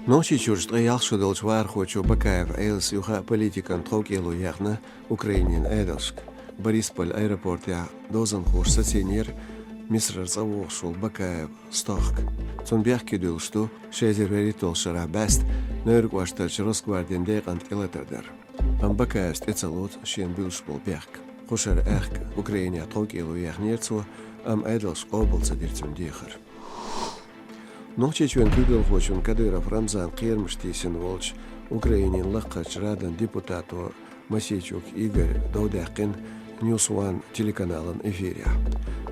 Ночи чужд яхшу долж вархочу Бакаев эйлс юха политикан трогелу яхна Украинин эдelsк. Борисполь аэропорт я дозан хош сатенер Мисрар завохшул Бакаев стохк. Цун бяхкидул что шезер веритол шара бест нойргваштач Росгвардиен дейгант элетердер. Ам Бакаев стецалот шен билшпол бяхк. Хошер эхк Украиния трогелу яхнерцу ам эдelsк облца дирцун дихар. Ночи чуен күгел хочун Кадыров Рамзан Кирмштисен волч Украинин лакач радан депутату Масичук Игорь Даудякин News One телеканалын эфире.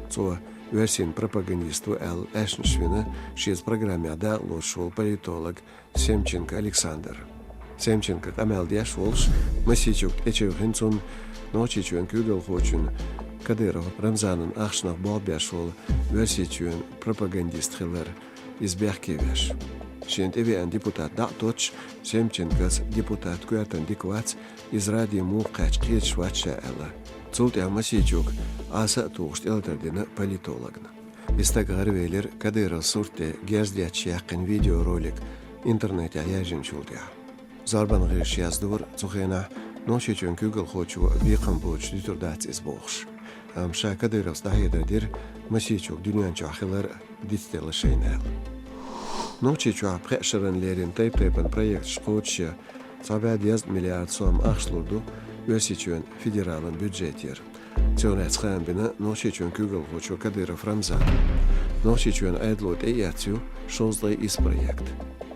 Цо версин пропагандисту Л. Эшншвина шиз программяда лошул политолог Семченко Александр. Семченко камелдяш волш Масичук эчевхинцун ночи чуен күгел хочун Кадыров Рамзанын ахшнах болбяшул верси чуен пропагандист хилер избяхкевеш. Шент эвен депутат даточ, Семченкас депутат куятан диквац из ради мукач киршвача эла. Цулт Масичук аса тугшт элдердина политологна. Истагар велер Кадыров сурте герздяч якын видеоролик интернете яжин чулдя. Зарбан гирш яздур цухена ночи чун күгел хочу викам боч дитурдац избохш. Амша Кадыров стахедадир Масичук дунян чахилар дистел шейнел. Ночи чуа прешерен лерин тейпен проект шкотча 10 миллиард сом ахшлурду өсичүн федералын бюджетер. Цонец хамбина ночи чун күгел хочу Кадыров Рамзан. Ночи чун айдлот эятсю шоздай из проект.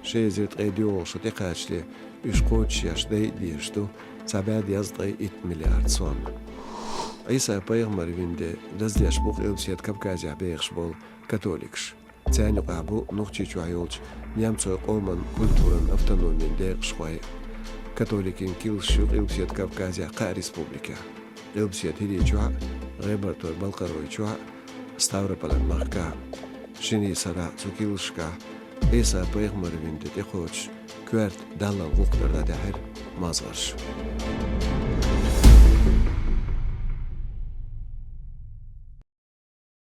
Шезет эдиол шотекачли шкотчаш дей дишту 10 миллиард сом. Айса пайгмар винде дазляш бух элсет Кавказя бейхшбол католикш. Цяню абу нухчи чуайолч нямцой колман культуран автономиен декшхуай. Католикин килшу элсет Кавказя ка республика. Элсет хиричуа, ребартой Балкаройчуа, Ставрополан махка. Шини сара цукилшка. Айса пайгмар винде дехоч кверт далан гуктарда дахир мазгарш.